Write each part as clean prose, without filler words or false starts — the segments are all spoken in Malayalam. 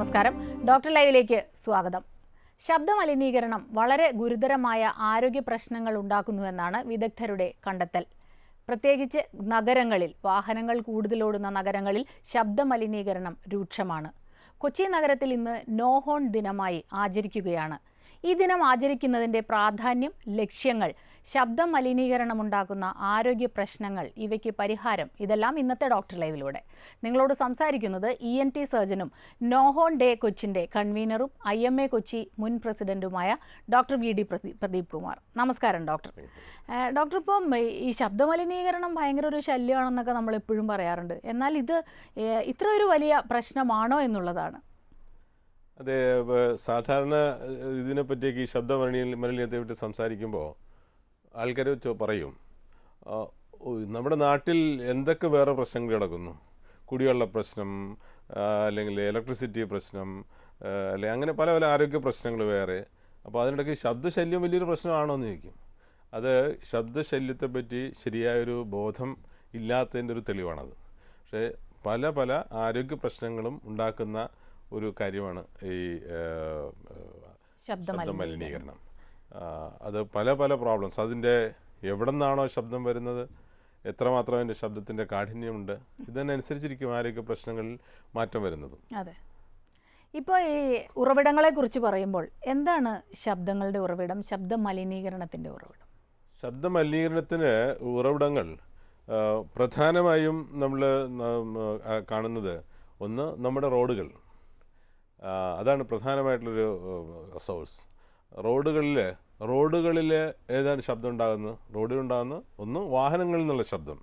നമസ്കാരം. ഡോക്ടർ ലൈവിലേക്ക് സ്വാഗതം. ശബ്ദമലിനീകരണം വളരെ ഗുരുതരമായ ആരോഗ്യ പ്രശ്നങ്ങൾ ഉണ്ടാക്കുന്നുവെന്നാണ് വിദഗ്ധരുടെ കണ്ടെത്തൽ. പ്രത്യേകിച്ച് നഗരങ്ങളിൽ, വാഹനങ്ങൾ കൂടുതലോടുന്ന നഗരങ്ങളിൽ ശബ്ദമലിനീകരണം രൂക്ഷമാണ്. കൊച്ചി നഗരത്തിൽ ഇന്ന് നോ ഹോൺ ദിനമായി ആചരിക്കുകയാണ്. ഈ ദിനം ആചരിക്കുന്നതിൻ്റെ പ്രാധാന്യം, ലക്ഷ്യങ്ങൾ, ശബ്ദ മലിനീകരണം ഉണ്ടാക്കുന്ന ആരോഗ്യ പ്രശ്നങ്ങൾ, ഇവയ്ക്ക് പരിഹാരം, ഇതെല്ലാം ഇന്നത്തെ ഡോക്ടർ ലൈവിലൂടെ. നിങ്ങളോട് സംസാരിക്കുന്നത് ENT സർജനും നോ ഹോൺ ഡേ കൊച്ചിൻ്റെ കൺവീനറും IMA കൊച്ചി മുൻ പ്രസിഡന്റുമായ ഡോക്ടർ VD പ്രദീപ് കുമാർ. നമസ്കാരം ഡോക്ടർ. ഡോക്ടർ, ഇപ്പം ഈ ശബ്ദമലിനീകരണം ഭയങ്കര ഒരു ശല്യമാണെന്നൊക്കെ നമ്മൾ എപ്പോഴും പറയാറുണ്ട്. എന്നാൽ ഇത് ഇത്ര ഒരു വലിയ പ്രശ്നമാണോ എന്നുള്ളതാണ്. അതെ, സാധാരണ ഇതിനെപ്പറ്റിയൊക്കെ ഈ ശബ്ദ മലിനീകരണത്തെ പറ്റി സംസാരിക്കുമ്പോൾ ആൾക്കാർ പറയും, നമ്മുടെ നാട്ടിൽ എന്തൊക്കെ വേറെ പ്രശ്നങ്ങൾ കിടക്കുന്നു, കുടിവെള്ള പ്രശ്നം, അല്ലെങ്കിൽ ഇലക്ട്രിസിറ്റി പ്രശ്നം, അല്ലെങ്കിൽ അങ്ങനെ പല പല ആരോഗ്യ പ്രശ്നങ്ങൾ വേറെ. അപ്പോൾ അതിനിടയ്ക്ക് ശബ്ദശല്യം വലിയൊരു പ്രശ്നമാണോ എന്ന് ചോദിക്കും. അത് ശബ്ദശല്യത്തെപ്പറ്റി ശരിയായൊരു ബോധം ഇല്ലാത്തതിൻ്റെ ഒരു തെളിവാണത്. പക്ഷേ പല പല ആരോഗ്യ പ്രശ്നങ്ങളും ഉണ്ടാക്കുന്ന ഒരു കാര്യമാണ് ഈ ശബ്ദമലിനീകരണം. അത് പല പല പ്രോബ്ലംസ്, അതിൻ്റെ എവിടെ നിന്നാണോ ശബ്ദം വരുന്നത്, എത്രമാത്രം അതിൻ്റെ ശബ്ദത്തിൻ്റെ കാഠിന്യമുണ്ട്, ഇതിനനുസരിച്ചിരിക്കും ആരോഗ്യ പ്രശ്നങ്ങളിൽ മാറ്റം വരുന്നത്. അതെ. ഇപ്പോൾ ഈ ഉറവിടങ്ങളെക്കുറിച്ച് പറയുമ്പോൾ എന്താണ് ശബ്ദങ്ങളുടെ ഉറവിടം, ശബ്ദ മലിനീകരണത്തിൻ്റെ ഉറവിടം? ശബ്ദ മലിനീകരണത്തിന് ഉറവിടങ്ങൾ പ്രധാനമായും നമ്മൾ കാണുന്നത് ഒന്ന് നമ്മുടെ റോഡുകൾ, അതാണ് പ്രധാനമായിട്ടുള്ളൊരു സോഴ്സ്. റോഡുകളിൽ ഏതാണ് ശബ്ദം ഉണ്ടാകുന്നത്? റോഡിലുണ്ടാകുന്ന ഒന്ന് വാഹനങ്ങളിൽ നിന്നുള്ള ശബ്ദം.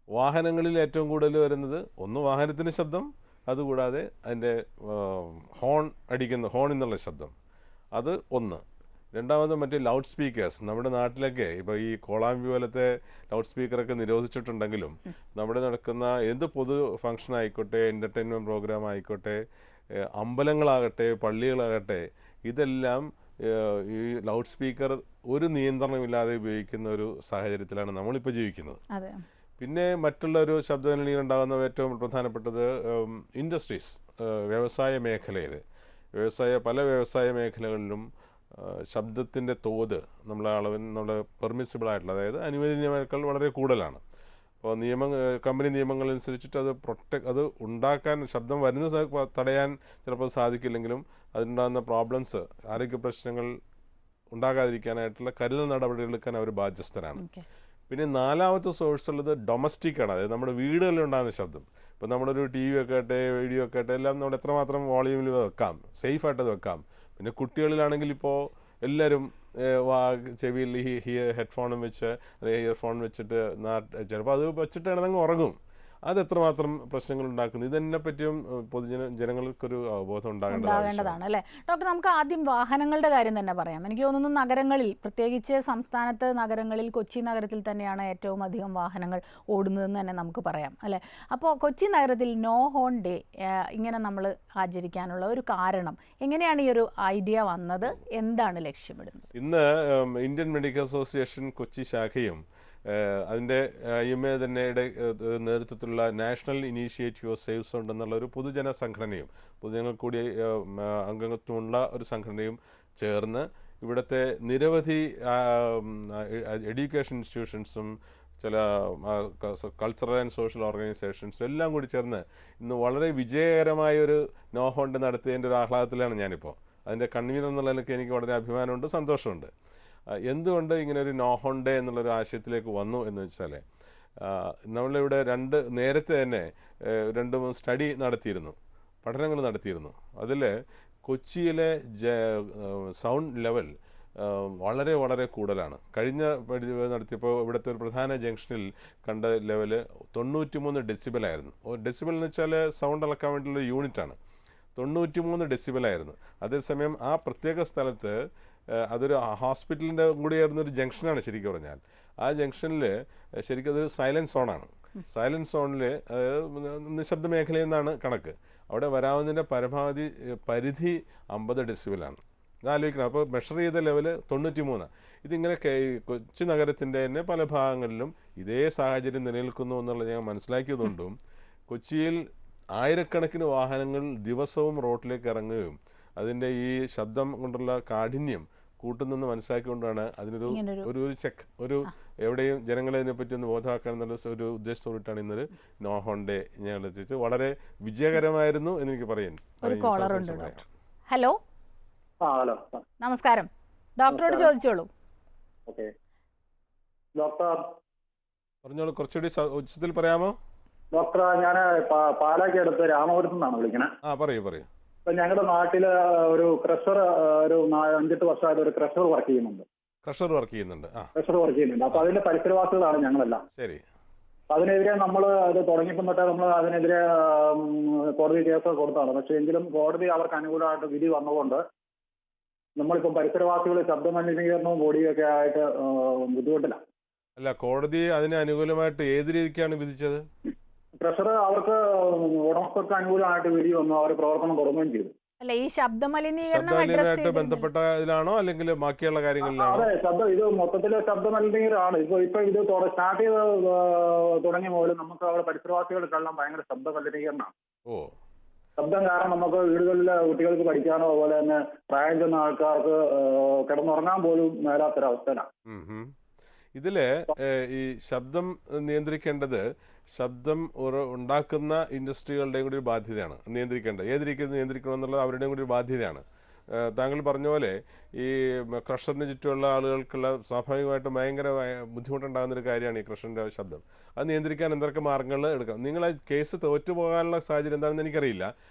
വാഹനങ്ങളിൽ ഏറ്റവും കൂടുതൽ വരുന്നത് ഒന്ന് വാഹനത്തിൻ്റെ ശബ്ദം, അതുകൂടാതെ അതിൻ്റെ ഹോൺ ഹോണിൽ നിന്നുള്ള ശബ്ദം, അത് ഒന്ന്. രണ്ടാമത് മറ്റേ ലൗഡ് സ്പീക്കേഴ്സ്. നമ്മുടെ നാട്ടിലൊക്കെ ഇപ്പോൾ ഈ കോളാമ്പി പോലത്തെ ലൗഡ് സ്പീക്കറൊക്കെ നിരോധിച്ചിട്ടുണ്ടെങ്കിലും നമ്മുടെ നടക്കുന്ന എന്ത് പൊതു ഫംഗ്ഷൻ ആയിക്കോട്ടെ, എൻ്റർടൈൻമെൻറ്റ് പ്രോഗ്രാം ആയിക്കോട്ടെ, അമ്പലങ്ങളാകട്ടെ, പള്ളികളാകട്ടെ, ഇതെല്ലാം ഈ ലൗഡ് സ്പീക്കർ ഒരു നിയന്ത്രണമില്ലാതെ ഉപയോഗിക്കുന്ന ഒരു സാഹചര്യത്തിലാണ് നമ്മളിപ്പോൾ ജീവിക്കുന്നത്. പിന്നെ മറ്റുള്ളൊരു ശബ്ദമലിനീകരണം ഉണ്ടാകുന്ന ഏറ്റവും പ്രധാനപ്പെട്ടത് ഇൻഡസ്ട്രീസ്, വ്യവസായ മേഖലയിൽ. പല വ്യവസായ മേഖലകളിലും ശബ്ദത്തിൻ്റെ തോത് നമ്മുടെ പെർമിസിബിളായിട്ടുള്ള, അതായത് അനുവദനീയമായേക്കാൾ വളരെ കൂടുതലാണ്. അപ്പോൾ കമ്പനി നിയമങ്ങളനുസരിച്ചിട്ട് അത് ഉണ്ടാക്കാൻ, ശബ്ദം വരുന്ന തടയാൻ ചിലപ്പോൾ സാധിക്കില്ലെങ്കിലും അതിനുണ്ടാകുന്ന പ്രോബ്ലംസ്, ആരോഗ്യ പ്രശ്നങ്ങൾ ഉണ്ടാകാതിരിക്കാനായിട്ടുള്ള കരുതൽ നടപടികൾ എടുക്കാൻ അവർ ബാധ്യസ്ഥരാണ്. പിന്നെ നാലാമത്തെ സോഴ്സ് ഉള്ളത് ഡൊമസ്റ്റിക്കാണ്, അതായത് നമ്മുടെ വീടുകളിൽ ഉണ്ടാകുന്ന ശബ്ദം. ഇപ്പോൾ നമ്മളൊരു TV ഒക്കെ ആട്ടെ, വീഡിയോ ഒക്കെ ആട്ടെ, എല്ലാം നമ്മൾ എത്രമാത്രം വോളിയൂമിൽ വെക്കാം, സേഫായിട്ടത് വെക്കാം. പിന്നെ കുട്ടികളിലാണെങ്കിൽ ഇപ്പോൾ എല്ലാവരും ചെവിയിൽ ഈ ഹെഡ്ഫോണും വെച്ച് അല്ലെങ്കിൽ ഇയർഫോൺ വെച്ചിട്ട് ചിലപ്പോൾ അത് വെച്ചിട്ടാണെങ്കിൽ ഉറങ്ങും. അത് എത്രമാത്രം പ്രശ്നങ്ങൾ ഉണ്ടാക്കുന്നു, ഇതിനെ പറ്റിയും ജനങ്ങൾക്കൊരു അവബോധം ഉണ്ടാകേണ്ടതാണ് അല്ലേ ഡോക്ടർ? നമുക്ക് ആദ്യം വാഹനങ്ങളുടെ കാര്യം തന്നെ പറയാം. എനിക്ക് തോന്നുന്നു നഗരങ്ങളിൽ, പ്രത്യേകിച്ച് സംസ്ഥാനത്ത് നഗരങ്ങളിൽ, കൊച്ചി നഗരത്തിൽ തന്നെയാണ് ഏറ്റവും അധികം വാഹനങ്ങൾ ഓടുന്നതെന്ന് തന്നെ നമുക്ക് പറയാം അല്ലേ? അപ്പോൾ കൊച്ചി നഗരത്തിൽ നോ ഹോൺ ഡേ ഇങ്ങനെ നമ്മൾ ആചരിക്കാനുള്ള ഒരു കാരണം, എങ്ങനെയാണ് ഈ ഒരു ഐഡിയ വന്നത്, എന്താണ് ലക്ഷ്യമിടുന്നത്? ഇന്ന് ഇന്ത്യൻ മെഡിക്കൽ അസോസിയേഷൻ കൊച്ചി ശാഖയും അതിൻ്റെ IMA തന്നെയുടെ നേതൃത്വത്തിലുള്ള national initiative of safe sound എന്നുള്ള ഒരു പൊതുജന സംഘടനയും, പൊതുജനങ്ങൾ കൂടി അംഗത്വമുള്ള ഒരു സംഘടനയും ചേർന്ന് ഇവിടുത്തെ നിരവധി എഡ്യൂക്കേഷൻ ഇൻസ്റ്റിറ്റ്യൂഷൻസും ചില കൾച്ചറൽ ആൻഡ് സോഷ്യൽ ഓർഗനൈസേഷൻസും എല്ലാം കൂടി ചേർന്ന് ഇന്ന് വളരെ വിജയകരമായൊരു നോ ഹോൺ ഡേ നടത്തിയതിൻ്റെ ഒരു ആഹ്ലാദത്തിലാണ് ഞാനിപ്പോൾ. അതിൻ്റെ കൺവീനർ എന്നുള്ളതിലൊക്കെ എനിക്ക് വളരെ അഭിമാനമുണ്ട്, സന്തോഷമുണ്ട്. എന്തുകൊണ്ട് ഇങ്ങനെ ഒരു നോ ഹോൺ ഡേ എന്നുള്ളൊരു ആശയത്തിലേക്ക് വന്നു എന്ന് വെച്ചാൽ, നമ്മളിവിടെ നേരത്തെ തന്നെ 2-3 സ്റ്റഡി നടത്തിയിരുന്നു, പഠനങ്ങൾ നടത്തിയിരുന്നു. അതിൽ കൊച്ചിയിലെ സൗണ്ട് ലെവൽ വളരെ വളരെ കൂടുതലാണ്. കഴിഞ്ഞ നടത്തിയപ്പോൾ ഇവിടുത്തെ ഒരു പ്രധാന ജംഗ്ഷനിൽ കണ്ട ലെവല് 93 ഡെസിബലായിരുന്നു. ഡെസിബൽ എന്ന് വെച്ചാൽ സൗണ്ട് അളക്കാൻ വേണ്ടിയുള്ള യൂണിറ്റാണ്. 93 ഡെസിബലായിരുന്നു. അതേസമയം ആ പ്രത്യേക സ്ഥലത്ത് അതൊരു ഹോസ്പിറ്റലിൻ്റെ കൂടി ആയിരുന്നൊരു ജംഗ്ഷനാണ് ശരിക്കും പറഞ്ഞാൽ. ആ ജംഗ്ഷനിൽ ശരിക്കും അതൊരു സൈലൻറ്റ് സോണാണ്. സൈലൻറ്റ് സോണിൽ നിശബ്ദ മേഖലയിൽ നിന്നാണ് കണക്ക്. അവിടെ വരാവുന്നതിൻ്റെ പരമാവധി പരിധി 50 ഡെസിബലാണ്. ഇതാലോചിക്കണം. അപ്പോൾ മെഷർ ചെയ്ത ലെവല് 93. ഇതിങ്ങനെ കൊച്ചി നഗരത്തിൻ്റെ തന്നെ പല ഭാഗങ്ങളിലും ഇതേ സാഹചര്യം നിലനിൽക്കുന്നു എന്നുള്ളത് ഞാൻ മനസ്സിലാക്കിയതുകൊണ്ടും കൊച്ചിയിൽ ആയിരക്കണക്കിന് വാഹനങ്ങൾ ദിവസവും റോഡിലേക്ക് ഇറങ്ങുകയും അതിൻ്റെ ഈ ശബ്ദം കൊണ്ടുള്ള കാഠിന്യം കൂട്ടുന്നെന്ന് മനസ്സിലാക്കിക്കൊണ്ടാണ് അതിനൊരു ഒരു ചെക്ക് എവിടെയും ജനങ്ങളെ അതിനെപ്പറ്റി ഒന്ന് ബോധമാക്കാൻ എന്നുള്ള ഒരു ഉദ്ദേശത്തോടിട്ടാണ് ഇന്നൊരു നോ ഹോൺ ഡേ ഞങ്ങൾ എത്തിച്ചത്. വളരെ വിജയകരമായിരുന്നു എന്ന് എനിക്ക് പറയാൻ. ഹലോ, നമസ്കാരം. ഡോക്ടറോട് ചോദിച്ചോളൂ. ഡോക്ടർ പറഞ്ഞോളൂ, കുറച്ചുകൂടി ഉച്ചത്തിൽ പറയാമോ? ഡോക്ടർ, ഞാൻ പാലാക്കടുത്ത് രാമപുരത്തു നിന്നാണ് വിളിക്കണത്. പറയൂ. ഇപ്പൊ ഞങ്ങളുടെ നാട്ടില് ഒരു ക്രഷർ ഒരു 5-8 വർഷമായിട്ട് ഒരു ക്രഷർ വർക്ക് ചെയ്യുന്നുണ്ട്. ക്രഷർ വർക്ക് ചെയ്യുന്നുണ്ട്. അപ്പൊ അതിന്റെ പരിസരവാസികളാണ് ഞങ്ങളെല്ലാം. ശരി. അതിനെതിരെ നമ്മൾ അത് തുടങ്ങിയപ്പോൾ തൊട്ടേ നമ്മൾ അതിനെതിരെ കോടതി കേസ് കൊടുത്താണ്. പക്ഷെ എങ്കിലും കോടതി അവർക്ക് അനുകൂലമായിട്ട് വിധി വന്നതുകൊണ്ട് നമ്മളിപ്പം പരിസരവാസികൾ ശബ്ദമലിനീകരണവും പൊടിയൊക്കെ ആയിട്ട് ബുദ്ധിമുട്ടില്ല. അല്ല, കോടതി അതിന് അനുകൂലമായിട്ട് ഏത് രീതിക്കാണ് വിധിച്ചത്? പ്രഷർ അവർക്ക് ഉടമസ്ഥർക്ക് അനുകൂലമായിട്ട് വിധി വന്നു, അവർ പ്രവർത്തനം തുടങ്ങുകയും ചെയ്തു. അല്ല, ഈ ശബ്ദമലിനീകരണമായിട്ട് ബന്ധപ്പെട്ട ഇതിലാണോ അല്ലെങ്കിൽ ബാക്കിയുള്ള കാര്യങ്ങളിലാണോ? അതെ, ഇത് മൊത്തത്തില് ശബ്ദമലിനീകരണമാണ്. ഇപ്പൊ ഇത് സ്റ്റാർട്ട് ചെയ്ത് തുടങ്ങിയ പോലെ നമുക്ക് അവിടെ പരിസരവാസികൾക്കെല്ലാം ഭയങ്കര ശബ്ദമലിനീകരണമാണ്. ശബ്ദം കാരണം നമുക്ക് വീടുകളിലെ കുട്ടികൾക്ക് പഠിക്കാനോ അതുപോലെ തന്നെ പ്രായം ചെന്ന ആൾക്കാർക്ക് കിടന്നുറങ്ങാൻ പോലും മേലാത്തൊരവസ്ഥയിലാണ്. ഇതില് ഈ ശബ്ദം നിയന്ത്രിക്കേണ്ടത് ശബ്ദം ഉണ്ടാക്കുന്ന ഇൻഡസ്ട്രികളുടെയും കൂടി ഒരു ബാധ്യതയാണ് നിയന്ത്രിക്കേണ്ടത്. ഏത് രീതിയിൽ നിയന്ത്രിക്കണം എന്നുള്ളത് അവരുടെയും കൂടി ഒരു ബാധ്യതയാണ്. താങ്കൾ പറഞ്ഞ പോലെ ഈ ക്രഷറിന് ചുറ്റുമുള്ള ആളുകൾക്കുള്ള സ്വാഭാവികമായിട്ടും ഭയങ്കര ബുദ്ധിമുട്ടുണ്ടാകുന്നൊരു കാര്യമാണ് ഈ ക്രഷറിൻ്റെ ശബ്ദം. അത് നിയന്ത്രിക്കാൻ എന്തൊക്കെ മാർഗ്ഗങ്ങൾ എടുക്കാം? നിങ്ങൾ ആ കേസ് തോറ്റുപോകാനുള്ള സാഹചര്യം എന്താണെന്ന് എനിക്കറിയില്ല.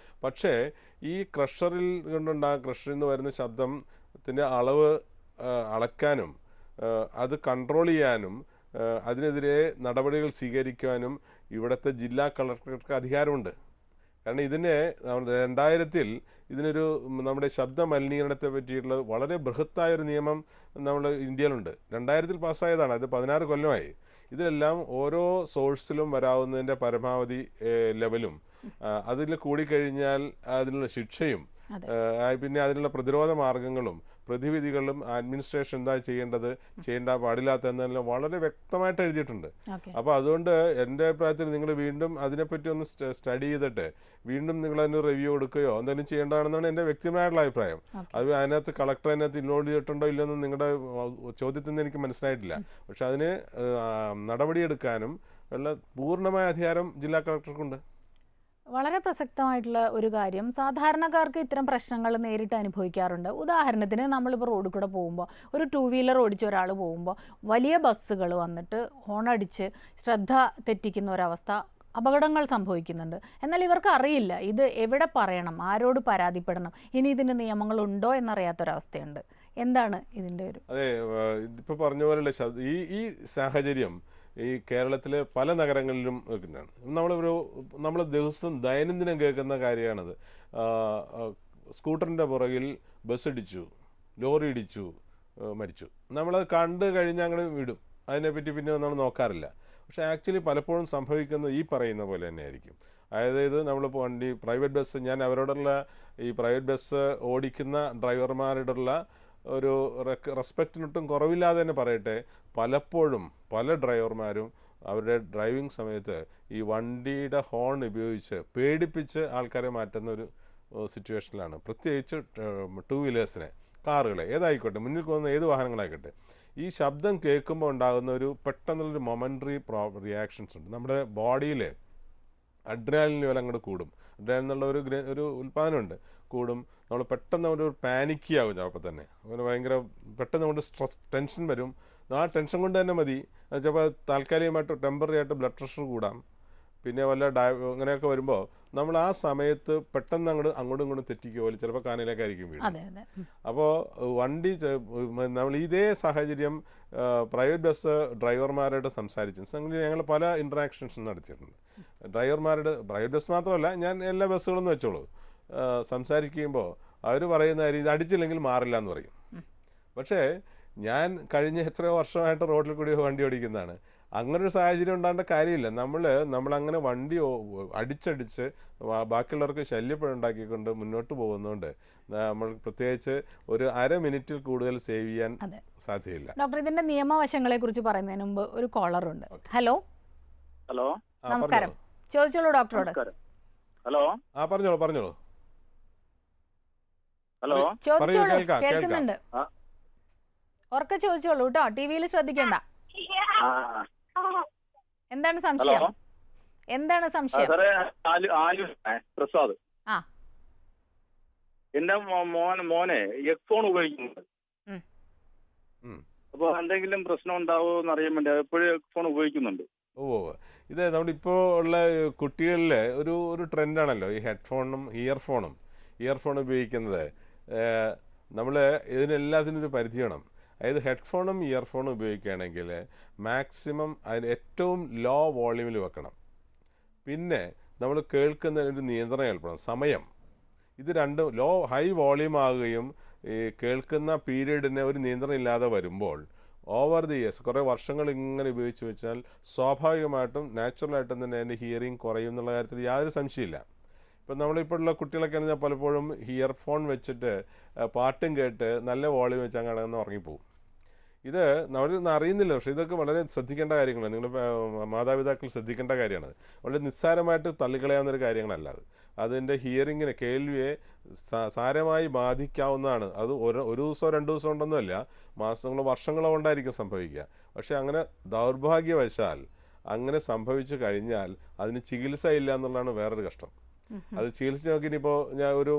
പക്ഷേ ഈ ക്രഷറിൽ ക്രഷറിൽ നിന്ന് വരുന്ന ശബ്ദത്തിൻ്റെ അളവ് അളക്കാനും അത് കൺട്രോൾ ചെയ്യാനും അതിനെതിരെ നടപടികൾ സ്വീകരിക്കാനും ഇവിടുത്തെ ജില്ലാ കളക്ടർക്ക് അധികാരമുണ്ട്. കാരണം 2000 ഇതിനൊരു നമ്മുടെ ശബ്ദ മലിനീകരണത്തെ പറ്റിയിട്ടുള്ള വളരെ ബൃഹത്തായൊരു നിയമം നമ്മുടെ ഇന്ത്യയിലുണ്ട്. 2000 പാസ്സായതാണ്. അത് 16 കൊല്ലമായി. ഇതിലെല്ലാം ഓരോ സോഴ്സിലും വരാവുന്നതിൻ്റെ പരമാവധി ലെവലും അതിൽ കൂടിക്കഴിഞ്ഞാൽ അതിനുള്ള ശിക്ഷയും പിന്നെ അതിനുള്ള പ്രതിരോധ മാർഗങ്ങളും പ്രതിവിധികളും അഡ്മിനിസ്ട്രേഷൻ എന്താ ചെയ്യേണ്ട പാടില്ലാത്ത എന്നെല്ലാം വളരെ വ്യക്തമായിട്ട് എഴുതിയിട്ടുണ്ട്. അപ്പോൾ അതുകൊണ്ട് എൻ്റെ അഭിപ്രായത്തിൽ നിങ്ങൾ വീണ്ടും അതിനെപ്പറ്റി ഒന്ന് സ്റ്റഡി ചെയ്തിട്ട് വീണ്ടും നിങ്ങൾ അതിന് റിവ്യൂ കൊടുക്കുകയോ എന്തെങ്കിലും ചെയ്യേണ്ടതാണെന്നാണ് എൻ്റെ വ്യക്തിപരമായിട്ടുള്ള അഭിപ്രായം. അത് അതിനകത്ത് കളക്ടർ അതിനകത്ത് ഇൻവോൾവ് ചെയ്തിട്ടുണ്ടോ ഇല്ലെന്ന് നിങ്ങളുടെ ചോദ്യത്തിൽ നിന്ന് എനിക്ക് മനസ്സിലായിട്ടില്ല. പക്ഷെ അതിന് നടപടിയെടുക്കാനും ഉള്ള പൂർണ്ണമായ അധികാരം ജില്ലാ കളക്ടർക്കുണ്ട്. വളരെ പ്രസക്തമായിട്ടുള്ള ഒരു കാര്യം, സാധാരണക്കാർക്ക് ഇത്തരം പ്രശ്നങ്ങൾ നേരിട്ട് അനുഭവിക്കാറുണ്ട്. ഉദാഹരണത്തിന് നമ്മളിപ്പോൾ റോഡിൽ കൂടെ പോകുമ്പോൾ ഒരു 2 വീലർ ഓടിച്ച ഒരാൾ പോകുമ്പോൾ വലിയ ബസ്സുകൾ വന്നിട്ട് ഹോണടിച്ച് ശ്രദ്ധ തെറ്റിക്കുന്ന ഒരവസ്ഥ, അപകടങ്ങൾ സംഭവിക്കുന്നുണ്ട്. എന്നാൽ ഇവർക്ക് അറിയില്ല ഇത് എവിടെ പറയണം, ആരോട് പരാതിപ്പെടണം, ഇനി ഇതിൻ്റെ നിയമങ്ങളുണ്ടോ എന്നറിയാത്തൊരവസ്ഥയുണ്ട്. എന്താണ് ഇതിൻ്റെ ഒരു? അതെ, ഇപ്പോൾ പറഞ്ഞ പോലെയുള്ള ഈ സാഹചര്യം ഈ കേരളത്തിലെ പല നഗരങ്ങളിലും നിൽക്കുന്നതാണ്. നമ്മൾ ദിവസം ദൈനംദിനം കേൾക്കുന്ന കാര്യമാണത്. സ്കൂട്ടറിൻ്റെ പുറകിൽ ബസ് ഇടിച്ചു, ലോറി ഇടിച്ചു, മരിച്ചു. നമ്മളത് കണ്ടു കഴിഞ്ഞാൽ അങ്ങനെ വിടും, അതിനെപ്പറ്റി പിന്നെ നമ്മൾ നോക്കാറില്ല. പക്ഷേ ആക്ച്വലി പലപ്പോഴും സംഭവിക്കുന്നത് ഈ പറയുന്ന പോലെ തന്നെ ആയിരിക്കും. അതായത് നമ്മളിപ്പോൾ പ്രൈവറ്റ് ബസ്, ഞാൻ അവരോടുള്ള ഈ പ്രൈവറ്റ് ബസ് ഓടിക്കുന്ന ഡ്രൈവർമാരോടുള്ള ഒരു റെസ്പെക്റ്റിനൊട്ടും കുറവില്ലാതെ തന്നെ പറയട്ടെ, പലപ്പോഴും പല ഡ്രൈവർമാരും അവരുടെ ഡ്രൈവിംഗ് സമയത്ത് ഈ വണ്ടിയുടെ ഹോൺ ഉപയോഗിച്ച് പേടിപ്പിച്ച് ആൾക്കാരെ മാറ്റുന്ന ഒരു സിറ്റുവേഷനിലാണ്. പ്രത്യേകിച്ച് 2 വീലേഴ്സിനെ, കാറുകളെ, ഏതായിക്കോട്ടെ, മുന്നിൽ പോകുന്ന ഏത് വാഹനങ്ങളായിക്കോട്ടെ. ഈ ശബ്ദം കേൾക്കുമ്പോൾ ഉണ്ടാകുന്ന ഒരു പെട്ടെന്നുള്ളൊരു മൊമെൻ്ററി റിയാക്ഷൻസ് ഉണ്ട്. നമ്മുടെ ബോഡിയിൽ അഡ്രിനാലിൻ ലെവൽ അങ്ങോട്ട് കൂടും. അഡ്രിനാലിൻ എന്നുള്ള ഒരു ഉൽപ്പാദനമുണ്ട്, കൂടും. നമ്മൾ പെട്ടെന്ന് ഒരു പാനിക്കി ആകും. ചിലപ്പോൾ തന്നെ അങ്ങനെ ഭയങ്കര പെട്ടെന്ന് കൊണ്ട് ടെൻഷൻ വരും. ആ ടെൻഷൻ കൊണ്ട് തന്നെ മതി ചിലപ്പോൾ താൽക്കാലികമായിട്ട് ടെമ്പററി ആയിട്ട് ബ്ലഡ് പ്രഷർ കൂടാം. പിന്നെ വല്ല അങ്ങനെയൊക്കെ വരുമ്പോൾ നമ്മൾ ആ സമയത്ത് പെട്ടെന്ന് അങ്ങോട്ടും ഇങ്ങോട്ടും തെറ്റിക്കുക പോലെ ചിലപ്പോൾ കാനയിലേക്കായിരിക്കും വീഴുന്നത്. അപ്പോൾ വണ്ടി നമ്മൾ ഇതേ സാഹചര്യം പ്രൈവറ്റ് ബസ് ഡ്രൈവർമാരോട് സംസാരിച്ച് ഞങ്ങൾ പല ഇൻട്രാക്ഷൻസും നടത്തിയിട്ടുണ്ട്. പ്രൈവറ്റ് ബസ് മാത്രമല്ല, ഞാൻ എല്ലാ ബസ്സുകളെന്ന് വെച്ചോളൂ, സംസാരിക്കുമ്പോൾ അവർ പറയുന്ന കാര്യം ഇത് അടിച്ചില്ലെങ്കിൽ മാറില്ല എന്ന് പറയും. പക്ഷേ ഞാൻ കഴിഞ്ഞ എത്രയോ വർഷമായിട്ട് റോഡിൽ കൂടി വണ്ടി ഓടിക്കുന്നതാണ്. അങ്ങനൊരു സാഹചര്യം ഉണ്ടാകേണ്ട കാര്യമില്ല. നമ്മളങ്ങനെ വണ്ടി അടിച്ചടിച്ച് ബാക്കിയുള്ളവർക്ക് ശല്യപ്പെടുണ്ടാക്കിക്കൊണ്ട് മുന്നോട്ട് പോകുന്നതുകൊണ്ട് നമ്മൾ പ്രത്യേകിച്ച് ഒരു 1/2 മിനിറ്റിൽ കൂടുതൽ സേവ് ചെയ്യാൻ സാധ്യതയില്ല. ഡോക്ടർ, ഇതിന്റെ നിയമവശങ്ങളെ കുറിച്ച് പറയുന്നതിന് മുമ്പ് ഒരു കോളറുണ്ട്. ഹലോ, നമസ്കാരം. ചോദിച്ചോളൂ ഡോക്ടറോട്. ഹലോ പറഞ്ഞോളൂ പറഞ്ഞോളൂ. ഹലോ ചോദിച്ചോളൂ, കേൾക്കാം. കേൾക്കുന്നുണ്ട്. ഉറക്കെ ചോദിച്ചോളൂ കേട്ടോ, ടിവിയിൽ ശ്രദ്ധിക്കണ്ട. എന്താണ് സംശയം? എന്താണ് സംശയം? പ്രസാദ്. ആ, എന്റെ മോനെ ഹെഡ്ഫോൺ ഉപയോഗിക്കുന്നുണ്ട്. അപ്പൊ എന്തെങ്കിലും പ്രശ്നം ഉണ്ടാവുമോ എന്ന് അറിയാൻ വേണ്ടി എപ്പോഴും ഹെഡ്ഫോൺ ഉപയോഗിക്കുന്നുണ്ട്. ഇത് നമ്മളിപ്പോൾ ഉള്ള കുട്ടികളിൽ ഒരു ട്രെൻഡാണല്ലോ ഈ ഹെഡ്ഫോണും ഇയർഫോൺ ഉപയോഗിക്കുന്നത്. നമ്മൾ ഇതിനെല്ലാത്തിനും ഒരു പരിധി വേണം. അതായത് ഹെഡ്ഫോണും ഇയർഫോണും ഉപയോഗിക്കുകയാണെങ്കിൽ മാക്സിമം അതിന് ഏറ്റവും ലോ വോളിയൂമിൽ വെക്കണം. പിന്നെ നമ്മൾ കേൾക്കുന്നതിനൊരു നിയന്ത്രണം ഏർപ്പെടണം. സമയം ഇത് രണ്ടും ഹൈ വോളിയൂം ആകുകയും ഈ കേൾക്കുന്ന പീരീഡിന് ഒരു നിയന്ത്രണം ഇല്ലാതെ വരുമ്പോൾ ഓവർ ദി ഇയേഴ്സ് കുറേ വർഷങ്ങൾ ഇങ്ങനെ ഉപയോഗിച്ച് വെച്ചാൽ സ്വാഭാവികമായിട്ടും നാച്ചുറലായിട്ടും തന്നെ അതിൻ്റെ ഹിയറിങ് കുറയും എന്നുള്ള കാര്യത്തിൽ യാതൊരു സംശയമില്ല. ഇപ്പം നമ്മളിപ്പോഴുള്ള കുട്ടികളൊക്കെ ആണെങ്കിൽ പലപ്പോഴും ഇയർഫോൺ വെച്ചിട്ട് പാട്ടും കേട്ട് നല്ല വോളിയം വെച്ച് അങ്ങനെ ഉറങ്ങിപ്പോവും. ഇത് നമ്മളൊന്നും അറിയുന്നില്ല. പക്ഷേ ഇതൊക്കെ വളരെ ശ്രദ്ധിക്കേണ്ട കാര്യങ്ങളാണ്. നിങ്ങൾ മാതാപിതാക്കൾ ശ്രദ്ധിക്കേണ്ട കാര്യമാണ്. വളരെ നിസ്സാരമായിട്ട് തള്ളിക്കളയാവുന്നൊരു കാര്യങ്ങളല്ല അത്. അതിൻ്റെ ഹിയറിങ്ങിനെ, കേൾവിയെ സാരമായി ബാധിക്കാവുന്നതാണ്. അത് ഒരു ദിവസമോ 2 ദിവസം കൊണ്ടൊന്നുമല്ല, മാസങ്ങളോ വർഷങ്ങളോ കൊണ്ടായിരിക്കും സംഭവിക്കുക. പക്ഷേ അങ്ങനെ ദൗർഭാഗ്യവശാൽ അങ്ങനെ സംഭവിച്ചു കഴിഞ്ഞാൽ അതിന് ചികിത്സ ഇല്ല എന്നുള്ളതാണ് വേറൊരു കഷ്ടം. അത് ചികിത്സ നോക്കി ഇനിയിപ്പോൾ ഞാൻ ഒരു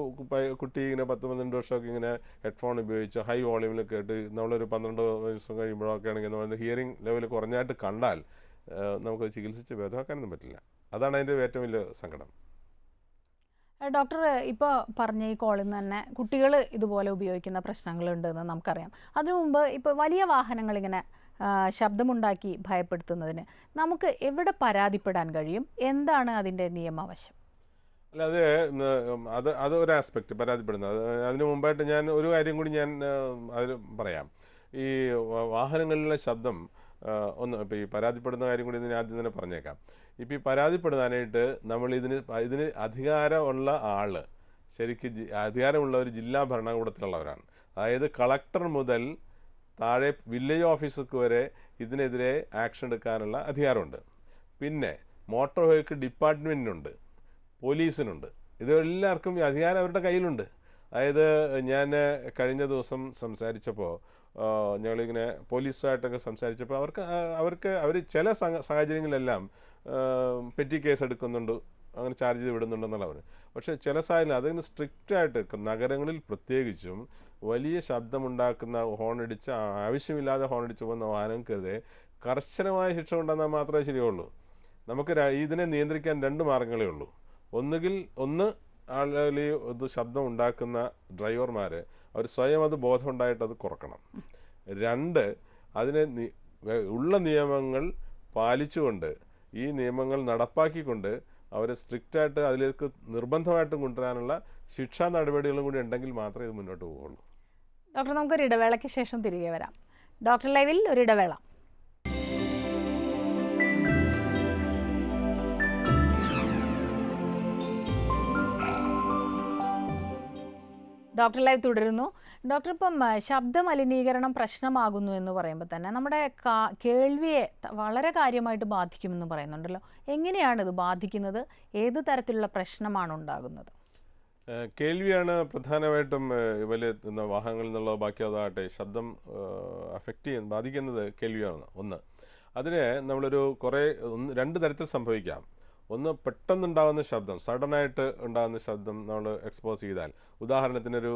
കുട്ടി ഇങ്ങനെ 10-12 വർഷമൊക്കെ ഇങ്ങനെ ഹെഡ്ഫോൺ ഉപയോഗിച്ച് ഹൈ വോളിയൂമിൽ കേട്ട് നമ്മളൊരു 12 വയസ്സും കഴിയുമ്പോഴൊക്കെ ആണെങ്കിൽ നമ്മൾ ഹിയറിംഗ് ലെവൽ കുറഞ്ഞായിട്ട് കണ്ടാൽ നമുക്ക് ചികിത്സിച്ച് ഭേദമാക്കാനൊന്നും പറ്റില്ല. അതാണ് അതിൻ്റെ ഏറ്റവും വലിയ സങ്കടം. ഡോക്ടർ ഇപ്പോൾ പറഞ്ഞ ഈ കോളിൽ നിന്ന് തന്നെ കുട്ടികൾ ഇതുപോലെ ഉപയോഗിക്കുന്ന പ്രശ്നങ്ങളുണ്ടെന്ന് നമുക്കറിയാം. അതിനു മുമ്പ് ഇപ്പോൾ വലിയ വാഹനങ്ങൾ ഇങ്ങനെ ശബ്ദമുണ്ടാക്കി ഭയപ്പെടുത്തുന്നതിന് നമുക്ക് എവിടെ പരാതിപ്പെടാൻ കഴിയും? എന്താണ് അതിൻ്റെ നിയമവശം? അല്ല, അത് ഒരു ആസ്പെക്റ്റ് പരാതിപ്പെടുന്നത്. അതിന് മുമ്പായിട്ട് ഞാൻ ഒരു കാര്യം കൂടി ഞാൻ അതിൽ പറയാം. ഈ വാഹനങ്ങളിലെ ശബ്ദം ഇപ്പോൾ ഈ പരാതിപ്പെടുന്ന കാര്യം കൂടി ഇതിന് ആദ്യം തന്നെ പറഞ്ഞേക്കാം. ഇപ്പോൾ ഈ പരാതിപ്പെടുന്നതിനായിട്ട് നമ്മൾ ഇതിന് അധികാരമുള്ള ആൾ ശരിക്കും അധികാരമുള്ള ഒരു ജില്ലാ ഭരണകൂടത്തിലുള്ളവരാണ്. അതായത് കളക്ടർ മുതൽ താഴെ വില്ലേജ് ഓഫീസർക്ക് വരെ ഇതിനെതിരെ ആക്ഷൻ എടുക്കാനുള്ള അധികാരമുണ്ട്. പിന്നെ മോട്ടോർ വെഹിക്കിൾ ഡിപ്പാർട്ട്മെൻറ്റിനുണ്ട്, പോലീസിനുണ്ട്. ഇതെല്ലാവർക്കും ഈ അധികാരം അവരുടെ കയ്യിലുണ്ട്. അതായത് ഞാൻ കഴിഞ്ഞ ദിവസം സംസാരിച്ചപ്പോൾ ഞങ്ങളിങ്ങനെ പോലീസുമായിട്ടൊക്കെ സംസാരിച്ചപ്പോൾ അവർ ചില സാഹചര്യങ്ങളിലെല്ലാം പെറ്റി കേസ് എടുക്കുന്നുണ്ട്, അങ്ങനെ ചാർജ് ചെയ്ത് വിടുന്നുണ്ടെന്നുള്ളവർ. പക്ഷേ ചില സാഹചര്യം അതിന് സ്ട്രിക്റ്റായിട്ട് നഗരങ്ങളിൽ പ്രത്യേകിച്ചും വലിയ ശബ്ദമുണ്ടാക്കുന്ന ഹോണടിച്ച് ആവശ്യമില്ലാതെ ഹോണടിച്ച് പോകുന്ന വാഹനങ്ങൾക്കെതിരെ കർശനമായ ശിക്ഷ കൊണ്ടുവന്നാൽ മാത്രമേ ശരിയുള്ളൂ. നമുക്ക് ഇതിനെ നിയന്ത്രിക്കാൻ 2 മാർഗ്ഗങ്ങളേ ഉള്ളൂ. ഒന്ന് ആളുകൾ ഇത് ശബ്ദം ഉണ്ടാക്കുന്ന ഡ്രൈവർമാർ അവർ സ്വയം അത് ബോധമുണ്ടായിട്ട് അത് കുറക്കണം. 2, അതിനെ ഉള്ള നിയമങ്ങൾ പാലിച്ചുകൊണ്ട് ഈ നിയമങ്ങൾ നടപ്പാക്കിക്കൊണ്ട് അവരെ സ്ട്രിക്റ്റായിട്ട് അതിലേക്ക് നിർബന്ധമായിട്ടും കൊണ്ടുവരാനുള്ള ശിക്ഷാ നടപടികളും കൂടി ഉണ്ടെങ്കിൽ മാത്രമേ ഇത് മുന്നോട്ട് പോവുള്ളൂ. ഡോക്ടർ, നമുക്കൊരു ഇടവേളയ്ക്ക് ശേഷം തിരികെ വരാം. ഡോക്ടർ ലൈവിൽ ഒരു ഇടവേള. ഡോക്ടർ ലൈവ് തുടരുന്നു. ഡോക്ടർ, ഇപ്പം ശബ്ദമലിനീകരണം പ്രശ്നമാകുന്നു എന്ന് പറയുമ്പോൾ തന്നെ നമ്മുടെ കേൾവിയെ വളരെ കാര്യമായിട്ട് ബാധിക്കുമെന്ന് പറയുന്നുണ്ടല്ലോ. എങ്ങനെയാണിത് ബാധിക്കുന്നത്? ഏത് തരത്തിലുള്ള പ്രശ്നമാണ് ഉണ്ടാകുന്നത്? കേൾവിയാണ് പ്രധാനമായിട്ടും വലിയ വാഹനങ്ങളിൽ നിന്നുള്ള ബാക്കിയതാകട്ടെ ശബ്ദം ബാധിക്കുന്നത് കേൾവിയാണ്. അതിന് നമ്മളൊരു 2 തരത്തിൽ സംഭവിക്കാം. ഒന്ന്, പെട്ടെന്നുണ്ടാകുന്ന ശബ്ദം, സഡനായിട്ട് ഉണ്ടാകുന്ന ശബ്ദം നമ്മൾ എക്സ്പോസ് ചെയ്താൽ, ഉദാഹരണത്തിനൊരു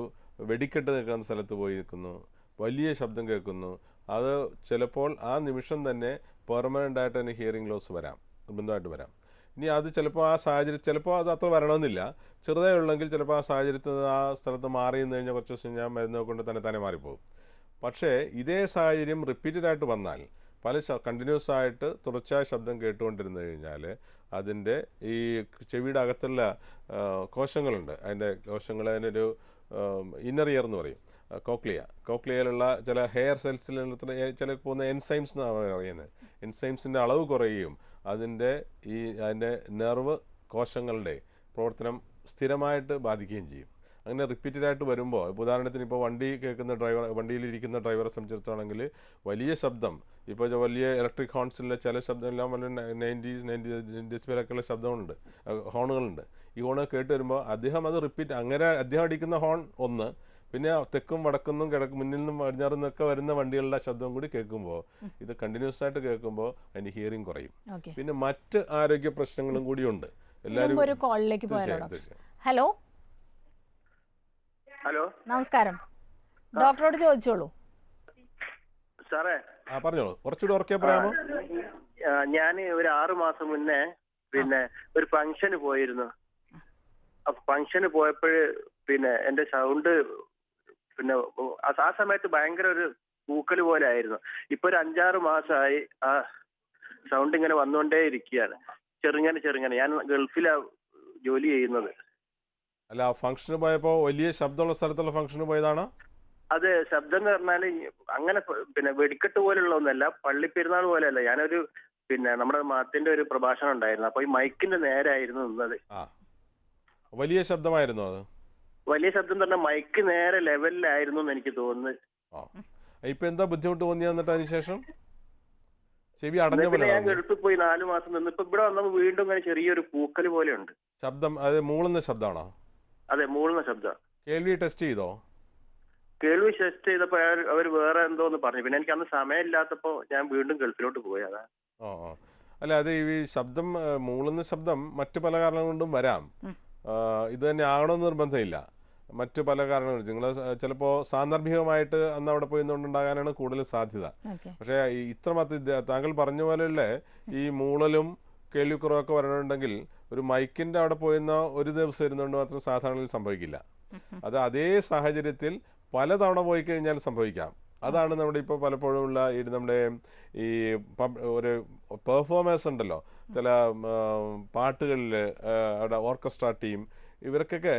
വെടിക്കെട്ട് നിൽക്കുന്ന സ്ഥലത്ത് പോയി നിൽക്കുന്നു, വലിയ ശബ്ദം കേൾക്കുന്നു, അത് ചിലപ്പോൾ ആ നിമിഷം തന്നെ പെർമനൻ്റായിട്ട് തന്നെ ഹിയറിംഗ് ലോസ് വരാം, നിർബന്ധമായിട്ട് വരാം. ഇനി അത് ചിലപ്പോൾ ആ സാഹചര്യം ചിലപ്പോൾ അത് അത്ര വരണമെന്നില്ല. ചെറുതായി ഉള്ളെങ്കിൽ ചിലപ്പോൾ ആ സാഹചര്യത്തിൽ ആ സ്ഥലത്ത് മാറി നിന്ന് കഴിഞ്ഞാൽ കുറച്ച് ദിവസം ഞാൻ മരുന്ന് കൊണ്ട് തന്നെ മാറിപ്പോകും. പക്ഷേ ഇതേ സാഹചര്യം റിപ്പീറ്റഡായിട്ട് വന്നാൽ, കണ്ടിന്യൂസ് ആയിട്ട് തുടർച്ചയായ ശബ്ദം കേട്ടുകൊണ്ടിരുന്നു കഴിഞ്ഞാൽ അതിൻ്റെ ഈ ചെവിയുടെ അകത്തുള്ള കോശങ്ങളുണ്ട്, അതിനൊരു ഇന്നർ ഇയർ എന്ന് പറയും, കോക്ലിയയിലുള്ള ചില ഹെയർ സെൽസിൽ ചില പോകുന്ന എൻസൈംസ് എന്നാണ് പറയുന്നത്. എൻസൈംസിൻ്റെ അളവ് കുറയുകയും അതിൻ്റെ നെർവ് കോശങ്ങളുടെ പ്രവർത്തനം സ്ഥിരമായിട്ട് ബാധിക്കുകയും ചെയ്യും. അങ്ങനെ റിപ്പീറ്റഡായിട്ട് വരുമ്പോൾ, ഉദാഹരണത്തിന് ഇപ്പോൾ വണ്ടിയിലിരിക്കുന്ന ഡ്രൈവറെ സംബന്ധിച്ചിടത്താണെങ്കിൽ വലിയ ശബ്ദം, ഇപ്പോൾ വലിയ ഇലക്ട്രിക് ഹോൺസിലെ ചില ശബ്ദമെല്ലാം 90 ഡെസിബിലൊക്കെയുള്ള ഹോണുകളുണ്ട്. ഈ ഹോൺ കേട്ട് വരുമ്പോൾ അദ്ദേഹം അത് റിപ്പീറ്റ് അങ്ങനെ അദ്ദേഹം അടിക്കുന്ന ഹോൺ ഒന്ന്, പിന്നെ തെക്കും വടക്കുന്നും മുന്നിൽ നിന്നും പടിഞ്ഞാറിൽ നിന്നൊക്കെ വരുന്ന വണ്ടികളുടെ ശബ്ദം കൂടി കേൾക്കുമ്പോൾ ഇത് കണ്ടിന്യൂസ് ആയിട്ട് കേൾക്കുമ്പോൾ അതിന് ഹിയറിംഗ് കുറയും. പിന്നെ മറ്റ് ആരോഗ്യ പ്രശ്നങ്ങളും കൂടിയുണ്ട്. എല്ലാവരും ഒരു കോളിലേക്ക് പോയാലോ? ഹലോ ഹലോ, നമസ്കാരം. ഡോക്ടറോട് ചോദിച്ചോളൂ. സാറേ പറഞ്ഞോളൂ, കുറച്ചുകൂടി ഉറക്കെ പറയാമോ? ഞാൻ ഒരു 6 മാസം മുന്നേ പിന്നെ ഒരു ഫംഗ്ഷന് പോയിരുന്നു. ഫംഗ്ഷന് പോയപ്പോഴ് പിന്നെ എന്റെ സൗണ്ട് പിന്നെ ആ സമയത്ത് ഭയങ്കര ഒരു പൂക്കൽ പോലെ ആയിരുന്നു. ഇപ്പൊ ഒരു 5-6 മാസമായി ആ സൗണ്ട് ഇങ്ങനെ വന്നുകൊണ്ടേ ഇരിക്കുകയാണ്, ചെറുങ്ങനെ. ഞാൻ ഗൾഫിലാ ജോലി ചെയ്യുന്നത്. അല്ല, ഫംഗ്ഷന് പോയപ്പോ വലിയ ശബ്ദമുള്ള സ്ഥലത്തുള്ള ഫംഗ്ഷന് പോയതാണോ? അത് ശബ്ദം എന്ന് പറഞ്ഞാല് അങ്ങനെ പിന്നെ വെടിക്കെട്ട് പോലുള്ള ഒന്നല്ല, പള്ളി പെരുന്നാൾ പോലെയല്ല. ഞാനൊരു പിന്നെ നമ്മുടെ മതത്തിന്റെ ഒരു പ്രഭാഷണം ഉണ്ടായിരുന്നു. അപ്പൊ ഈ മൈക്കിന്റെ നേരായിരുന്നു നിന്നത്. വലിയ ശബ്ദമായിരുന്നു അത്? വലിയ ശബ്ദം തന്നെ, മൈക്ക് നേരെ ലെവലിലായിരുന്നു എന്ന് എനിക്ക് തോന്നുന്നത്. ഇപ്പൊ എന്താ ബുദ്ധിമുട്ട് തോന്നിയ എന്നിട്ട് അതിനുശേഷം? ചെവി അടഞ്ഞ പോലെ? ഞാൻ ഗൾഫിൽ പോയി 4 മാസം നിന്ന് ഇപ്പൊ ഇവിടെ വന്നപ്പോ വീണ്ടും ഇങ്ങനെ ചെറിയൊരു പൂക്കൽ പോലെ ഉണ്ട്. ശബ്ദം അത് മൂളുന്ന ശബ്ദമാണോ? അതെ, മൂളുന്ന ശബ്ദം. കേൾവി ടെസ്റ്റ് ചെയ്തോ? കേൾവി ടെസ്റ്റ് ചെയ്തപ്പോ അവർ വേറെ എന്തോന്ന് പറഞ്ഞു. പിന്നെ എനിക്ക് അന്ന് സമയമില്ലാത്തപ്പോ ഞാൻ വീണ്ടും ഗൾഫിലോട്ട് പോയി. അതാ. അല്ല, അത് ഈ ശബ്ദം മൂളുന്ന ശബ്ദം മറ്റു പല കാരണങ്ങൾ കൊണ്ടും വരാം. ഇത് തന്നെ ആകണമെന്ന് നിർബന്ധമില്ല. മറ്റു പല കാരണങ്ങൾ നിങ്ങൾ ചിലപ്പോൾ സാന്ദർഭികമായിട്ട് അന്ന് അവിടെ പോയിന്നുണ്ടാകാനാണ് കൂടുതൽ സാധ്യത. പക്ഷേ ഇത്രമാത്രം താങ്കൾ പറഞ്ഞ പോലെയുള്ള ഈ മൂളലും കേൾവിക്കുറവൊക്കെ വരണമെന്നുണ്ടെങ്കിൽ ഒരു മൈക്കിൻ്റെ അവിടെ പോയിന്ന ഒരു ദിവസം ഇരുന്നുകൊണ്ട് മാത്രം സാധാരണയിൽ സംഭവിക്കില്ല. അത് അതേ സാഹചര്യത്തിൽ പലതവണ പോയി കഴിഞ്ഞാൽ സംഭവിക്കാം. അതാണ് നമ്മുടെ ഇപ്പോൾ പലപ്പോഴും ഉള്ള നമ്മുടെ ഈ ഒരു പെർഫോമേഴ്സ് ഉണ്ടല്ലോ, ചില പാട്ടുകളിൽ അവിടെ ഓർക്കസ്ട്ര ടീം, ഇവർക്കൊക്കെ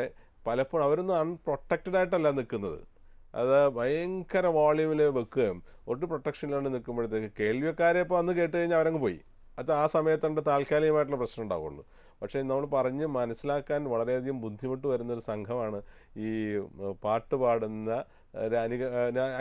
പലപ്പോഴും അവരൊന്നും അൺപ്രൊട്ടക്റ്റഡ് ആയിട്ടല്ല നിൽക്കുന്നത്. അത് ഭയങ്കര വോളിയൂമിൽ വെക്കുകയും ഒട്ടും പ്രൊട്ടക്ഷനിലാണ് നിൽക്കുമ്പോഴത്തേക്ക് കേൾവിക്കാരെ ഇപ്പോൾ അന്ന് കേട്ട് കഴിഞ്ഞാൽ അവരങ്ങ് പോയി. അത് ആ സമയത്തുണ്ട് താൽക്കാലികമായിട്ടുള്ള പ്രശ്നം ഉണ്ടാവുള്ളൂ. പക്ഷേ നമ്മൾ പറഞ്ഞ് മനസ്സിലാക്കാൻ വളരെയധികം ബുദ്ധിമുട്ട് വരുന്നൊരു സംഘമാണ് ഈ പാട്ട് പാടുന്ന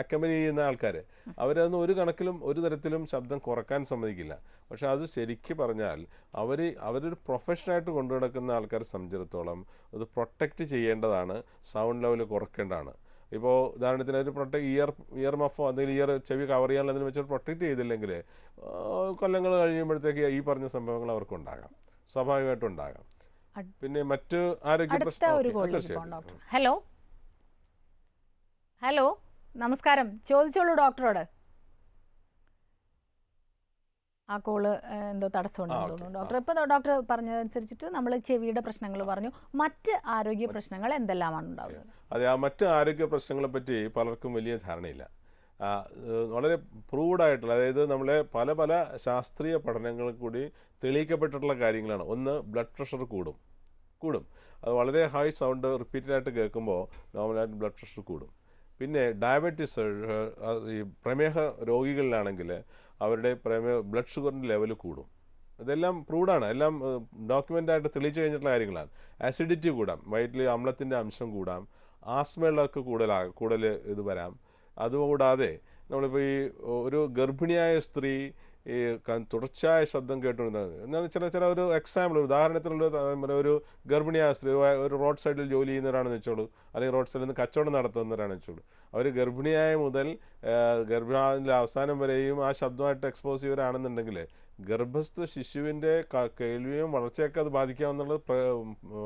അക്കമ്പനി ചെയ്യുന്ന ആൾക്കാർ. അവരതൊന്നും ഒരു കണക്കിലും ഒരു തരത്തിലും ശബ്ദം കുറക്കാൻ സമ്മതിക്കില്ല. പക്ഷെ അത് ശരിക്കും പറഞ്ഞാൽ അവരൊരു പ്രൊഫഷനായിട്ട് കൊണ്ടു നടക്കുന്ന ആൾക്കാരെ സംബന്ധിച്ചിടത്തോളം അത് പ്രൊട്ടക്റ്റ് ചെയ്യേണ്ടതാണ്, സൗണ്ട് ലെവൽ കുറയ്ക്കേണ്ടതാണ്. ഇപ്പോൾ ഉദാഹരണത്തിന് ഒരു ഇയർ മഫോ എന്തെങ്കിലും ചെവി കവർ ചെയ്യാനുള്ളതിന് വെച്ച് പ്രൊട്ടക്റ്റ് ചെയ്തില്ലെങ്കിൽ കൊല്ലങ്ങൾ കഴിയുമ്പോഴത്തേക്ക് ഈ പറഞ്ഞ സംഭവങ്ങൾ അവർക്കുണ്ടാകാം, സ്വാഭാവികമായിട്ടും ഉണ്ടാകാം. പിന്നെ മറ്റ് ആരോഗ്യ പ്രശ്നം. ഹലോ, നമസ്കാരം. ചോദിച്ചോളൂ ഡോക്ടറോട്. ആ കോള് എന്തോ തടസ്സമുണ്ടെന്ന് തോന്നുന്നു ഡോക്ടർ. ഇപ്പോൾ ഡോക്ടർ പറഞ്ഞതനുസരിച്ചിട്ട് നമ്മൾ ചെവിയുടെ പ്രശ്നങ്ങൾ പറഞ്ഞു. മറ്റ് ആരോഗ്യ പ്രശ്നങ്ങൾ എന്തെല്ലാമാണ് ഉണ്ടാകുന്നത്? അതെ, ആ മറ്റ് ആരോഗ്യ പ്രശ്നങ്ങളെ പറ്റി പലർക്കും വലിയ ധാരണയില്ല. വളരെ പ്രൂവ്ഡായിട്ടുള്ള, അതായത് നമ്മളെ പല പല ശാസ്ത്രീയ പഠനങ്ങൾ കൂടി തെളിയിക്കപ്പെട്ടിട്ടുള്ള കാര്യങ്ങളാണ്. ഒന്ന്, ബ്ലഡ് പ്രഷർ കൂടും. അത് വളരെ ഹൈ സൗണ്ട് റിപ്പീറ്റഡായിട്ട് കേൾക്കുമ്പോൾ നോർമലായിട്ട് ബ്ലഡ് പ്രഷർ കൂടും. പിന്നെ ഡയബറ്റീസ്, ഈ പ്രമേഹ രോഗികളിലാണെങ്കിൽ അവരുടെ ബ്ലഡ് ഷുഗറിൻ്റെ ലെവൽ കൂടും. ഇതെല്ലാം പ്രൂവ്ഡാണ്, എല്ലാം ഡോക്യുമെൻ്റായിട്ട് തെളിയിച്ചു കഴിഞ്ഞിട്ടുള്ള കാര്യങ്ങളാണ്. ആസിഡിറ്റി കൂടാം, വയറ്റിൽ അമ്ലത്തിൻ്റെ അംശം കൂടാം, ആസ്മയുള്ളതൊക്കെ കൂടുതൽ ഇത് വരാം. അതുകൂടാതെ നമ്മളിപ്പോൾ ഈ ഒരു ഗർഭിണിയായ സ്ത്രീ ഈ തുടർച്ചയായ ശബ്ദം കേട്ടുകൊണ്ടിരുന്നത് എന്നാൽ ചില ഒരു എക്സാമ്പിൾ, ഉദാഹരണത്തിനുള്ള ഒരു ഗർഭിണിയായ സ്ത്രീ ഒരു റോഡ് സൈഡിൽ ജോലി ചെയ്യുന്നവരാണെന്ന് വെച്ചോളൂ, അല്ലെങ്കിൽ റോഡ് സൈഡിൽ നിന്ന് കച്ചവടം നടത്തുന്നവരാണെന്ന് വെച്ചോളൂ. അവർ ഗർഭിണിയായ മുതൽ ഗർഭിണിയുടെ അവസാനം വരെയും ആ ശബ്ദമായിട്ട് എക്സ്പോസ് ചെയ്തവരാണെന്നുണ്ടെങ്കിൽ ഗർഭസ്ഥ ശിശുവിൻ്റെ കേൾവിയും വളർച്ചയൊക്കെ അത് ബാധിക്കാമെന്നുള്ളത്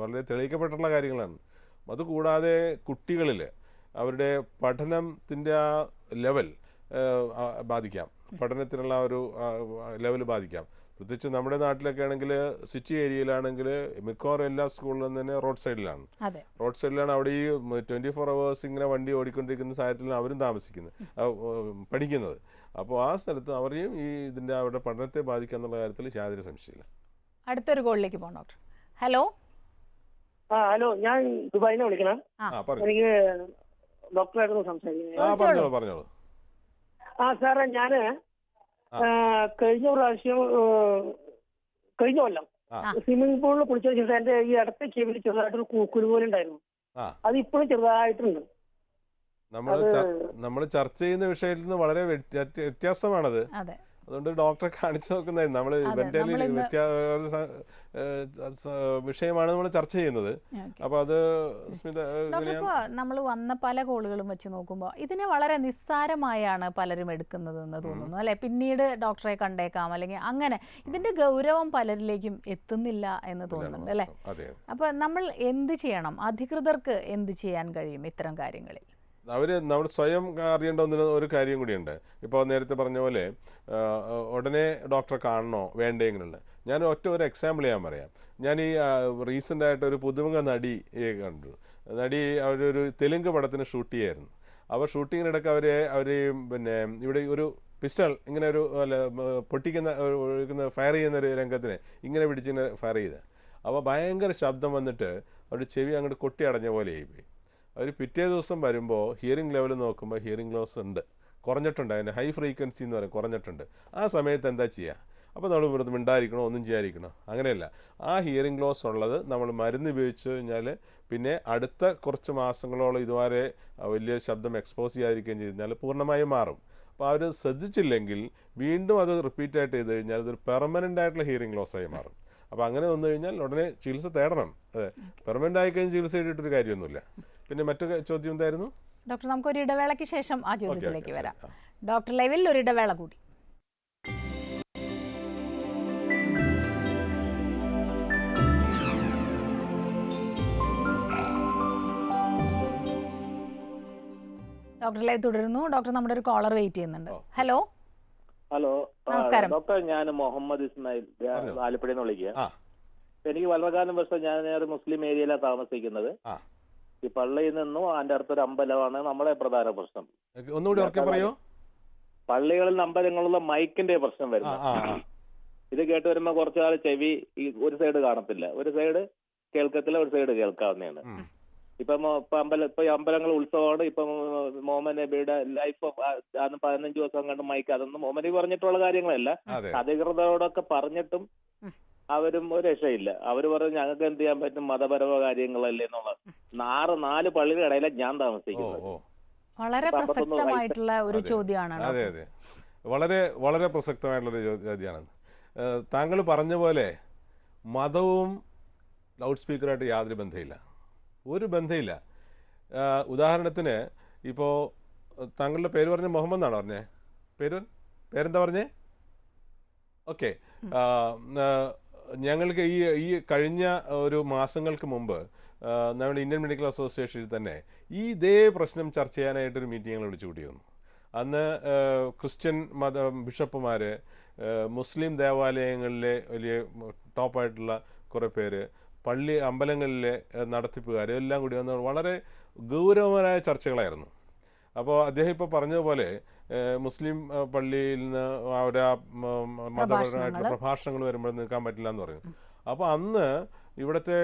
വളരെ തെളിയിക്കപ്പെട്ടിട്ടുള്ള കാര്യങ്ങളാണ്. അതുകൂടാതെ കുട്ടികളിൽ അവരുടെ പഠനത്തിൻ്റെ ആ ലെവൽ ബാധിക്കാം, പഠനത്തിനുള്ള ഒരു ലെവൽ ബാധിക്കാം. പ്രത്യേകിച്ച് നമ്മുടെ നാട്ടിലൊക്കെ ആണെങ്കിൽ സിറ്റി ഏരിയയിലാണെങ്കിൽ മിക്കവാറും എല്ലാ സ്കൂളിലും തന്നെ റോഡ് സൈഡിലാണ്. അവിടെ ഈ 24 hours ഇങ്ങനെ വണ്ടി ഓടിക്കൊണ്ടിരിക്കുന്ന സാഹചര്യത്തിലാണ് അവരും പഠിക്കുന്നത്. അപ്പോൾ ആ സ്ഥലത്ത് അവരെയും ഇതിൻ്റെ അവരുടെ പഠനത്തെ ബാധിക്കാന്നുള്ള കാര്യത്തിൽ യാതൊരു സംശയമില്ല. അടുത്തൊരു കോളിലേക്ക് പോകാം ഡോക്ടർ. ഹലോ. ഹലോ, ഞാൻ ദുബായിൽ നിന്ന് വിളിക്കണം. എനിക്ക് ഡോക്ടറായിരുന്നു സംസാരിക്കുന്നത്. പറഞ്ഞോളൂ. സാറേ, ഞാന് കഴിഞ്ഞ കൊല്ലം സ്വിമ്മിംഗ് പൂളിൽ കുളിച്ചതിന് ശേഷം എന്റെ ഈ അടുത്ത ചെവിയിൽ ചെറുതായിട്ടൊരു കുരു പോലെ ഉണ്ടായിരുന്നു. അത് ഇപ്പോഴും ചെറുതായിട്ടുണ്ട്. നമ്മൾ ചർച്ച ചെയ്യുന്ന വിഷയത്തിൽ നിന്ന് വളരെ വ്യത്യാസമാണത്. അതുകൊണ്ട് ഡോക്ടറെ കാണിച്ചു നോക്കുന്നത് നമ്മൾ ഇവൻ്റെ വിഷയമാണ് നമ്മൾ ചർച്ച ചെയ്യുന്നത്. അപ്പോൾ അത് സ്മിത, നമ്മൾ വന്ന പല കോളുകളും വെച്ച് നോക്കുമ്പോൾ ഇതിനെ വളരെ നിസ്സാരമായാണ് പലരും എടുക്കുന്നതെന്ന് തോന്നുന്നു അല്ലെ. പിന്നീട് ഡോക്ടറെ കണ്ടേക്കാം അല്ലെങ്കിൽ അങ്ങനെ ഇതിന്റെ ഗൗരവം പലരിലേക്കും എത്തുന്നില്ല എന്ന് തോന്നുന്നുണ്ട് അല്ലെ. അപ്പൊ നമ്മൾ എന്ത് ചെയ്യണം? അധികൃതർക്ക് എന്ത് ചെയ്യാൻ കഴിയും ഇത്തരം കാര്യങ്ങളിൽ? നമ്മൾ സ്വയം അറിയേണ്ട ഒരു കാര്യം കൂടിയുണ്ട്. ഇപ്പോൾ നേരത്തെ പറഞ്ഞ പോലെ ഉടനെ ഡോക്ടറെ കാണണോ വേണ്ടെങ്കിലുള്ള ഞാൻ ഒരു എക്സാമ്പിൾ ഞാൻ പറയാം. ഞാൻ ഈ റീസെൻ്റായിട്ട് ഒരു പുതുമുഖ നടിയെ കണ്ടു. നടി അവരൊരു തെലുങ്ക് പടത്തിന് ഷൂട്ട് ചെയ്യായിരുന്നു. അപ്പോൾ ഷൂട്ടിങ്ങിനിടയ്ക്ക് അവർ പിന്നെ ഇവിടെ ഒരു പിസ്റ്റൾ ഇങ്ങനെ ഒരു പൊട്ടിക്കുന്ന ഫയർ ചെയ്യുന്ന ഒരു രംഗത്തിന് ഇങ്ങനെ പിടിച്ചിങ്ങനെ ഫയർ ചെയ്ത് അപ്പോൾ ഭയങ്കര ശബ്ദം വന്നിട്ട് അവർ ചെവി അങ്ങോട്ട് കൊട്ടി അടഞ്ഞ പോലെ ആയിപ്പോയി. അവർ പിറ്റേ ദിവസം വരുമ്പോൾ ഹിയറിംഗ് ലെവൽ നോക്കുമ്പോൾ ഹിയറിംഗ് ലോസ് ഉണ്ട്, കുറഞ്ഞിട്ടുണ്ട്. അതിൻ്റെ ഹൈ ഫ്രീക്വൻസി എന്ന് പറയും, കുറഞ്ഞിട്ടുണ്ട്. ആ സമയത്ത് എന്താ ചെയ്യുക? അപ്പോൾ നമ്മൾ ഇവിടുന്ന് മിണ്ടായിരിക്കണോ ഒന്നും ചെയ്യാതിരിക്കണോ? അങ്ങനെയല്ല. ആ ഹിയറിംഗ് ലോസ് ഉള്ളത് നമ്മൾ മരുന്ന് ഉപയോഗിച്ച് കഴിഞ്ഞാൽ പിന്നെ അടുത്ത കുറച്ച് മാസങ്ങളോളം ഇതുവരെ വലിയ ശബ്ദം എക്സ്പോസ് ചെയ്യാതിരിക്കുകയും ചെയ്ത് കഴിഞ്ഞാൽ പൂർണ്ണമായും മാറും. അപ്പോൾ അവർ ശ്രദ്ധിച്ചില്ലെങ്കിൽ വീണ്ടും അത് റിപ്പീറ്റായിട്ട് ചെയ്ത് കഴിഞ്ഞാൽ അതൊരു പെർമനൻ്റ് ആയിട്ടുള്ള ഹിയറിംഗ് ലോസായി മാറും. അപ്പോൾ അങ്ങനെ വന്നു കഴിഞ്ഞാൽ ഉടനെ ചികിത്സ തേടണം. അതെ, പെർമനൻ്റ് ആയിക്കഴിഞ്ഞ് ചികിത്സ ചെയ്തിട്ടൊരു കാര്യമൊന്നുമില്ല. പിന്നെ മറ്റൊരു ചോദ്യം എന്തായിരുന്നു ഡോക്ടർ? നമുക്കൊരു ഇടവേളയ്ക്ക് ശേഷം ആ ചോദ്യത്തിലേക്ക് വരാം. ഡോക്ടർ ലൈവിൽ ഒരു ഇടവേള കൂടി. ഡോക്ടർ ലൈവ് തുടരുന്നു. ഡോക്ടർ, നമ്മുടെ ഒരു കോളർ വെയിറ്റ് ചെയ്യുന്നുണ്ട്. ഹലോ ഹലോ നമസ്കാരം ഡോക്ടർ. ഞാൻ മുഹമ്മദ് ഇസ്മായിൽ, ആലപ്പുഴയിൽ നിന്ന് വിളിക്കുക. എനിക്ക് വളരെക്കാലം വർഷം ഞാൻ ഒരു മുസ്ലിം ഏരിയയിലാണ് താമസിക്കുന്നത്. ഈ പള്ളിയിൽ നിന്നും അതിന്റെ അടുത്തൊരു അമ്പലമാണ് നമ്മുടെ പ്രധാന പ്രശ്നം. ഒന്നുകൂടി ഉറക്കെ പറയോ? പള്ളികളിൽ അമ്പലങ്ങളിലുള്ള മൈക്കിന്റെ പ്രശ്നം വരുന്നത്. ഇത് കേട്ട് വരുമ്പോ കുറച്ചുകാലം ചെവി ഈ ഒരു സൈഡ് കാണത്തില്ല, ഒരു സൈഡ് കേൾക്കത്തില്ല, ഒരു സൈഡ് കേൾക്കാവുന്നതാണ്. ഇപ്പൊ അമ്പലങ്ങൾ ഉത്സവമാണ്. ഇപ്പം മുഹമ്മദ് നബിയുടെ ലൈഫ് 15 ദിവസം കണ്ട് മൈക്ക്, അതൊന്നും മുഹമ്മദ് നബി പറഞ്ഞിട്ടുള്ള കാര്യങ്ങളല്ല. അധികൃതരോടൊക്കെ പറഞ്ഞിട്ടും അവരും ഒരു രക്ഷയില്ല. അവര് പറഞ്ഞു ഞങ്ങൾക്ക് എന്ത് ചെയ്യാൻ പറ്റും, മതപരമായ കാര്യങ്ങളല്ലേ എന്നുള്ളത്. 4 പള്ളിയുടെ ഇടയിലാണ് ഞാൻ താമസിക്കുന്നത്. വളരെ പ്രസക്തമായിട്ടുള്ള ഒരു ചോദ്യമാണ്. അതെ അതെ, വളരെ വളരെ പ്രസക്തമായിട്ടുള്ളൊരു ചോദ്യമാണ്. താങ്കൾ പറഞ്ഞ പോലെ മതവും ലൗഡ് സ്പീക്കറായിട്ട് യാതൊരു ബന്ധമില്ല, ഒരു ബന്ധമില്ല. ഉദാഹരണത്തിന് ഇപ്പോൾ താങ്കളുടെ പേര് പറഞ്ഞ മുഹമ്മദ് എന്നാണ് പറഞ്ഞേ? പേരെന്താ പറഞ്ഞേ? ഓക്കെ. ഞങ്ങൾക്ക് ഈ കഴിഞ്ഞ ഒരു മാസങ്ങൾക്ക് മുമ്പ് നമ്മുടെ ഇന്ത്യൻ മെഡിക്കൽ അസോസിയേഷനിൽ തന്നെ ഇതേ പ്രശ്നം ചർച്ച ചെയ്യാനായിട്ടൊരു മീറ്റിംഗ് ഞങ്ങൾ വിളിച്ചു കൂട്ടിയിരുന്നു. അന്ന് ക്രിസ്ത്യൻ ബിഷപ്പുമാർ, മുസ്ലിം ദേവാലയങ്ങളിലെ വലിയ ടോപ്പായിട്ടുള്ള കുറേ പേര്, അമ്പലങ്ങളിലെ നടത്തിപ്പുകാർ എല്ലാം കൂടി വന്ന് വളരെ ഗൗരവമായ ചർച്ചകളായിരുന്നു. അപ്പോൾ അദ്ദേഹം ഇപ്പോൾ പറഞ്ഞതുപോലെ മുസ്ലിം പള്ളിയിൽ നിന്ന് അവരുടെ മതപരമായിട്ടുള്ള പ്രഭാഷണങ്ങൾ വരുമ്പോൾ നിൽക്കാൻ പറ്റില്ല എന്ന് പറയും. അപ്പോൾ അന്ന് ഇവിടുത്തെ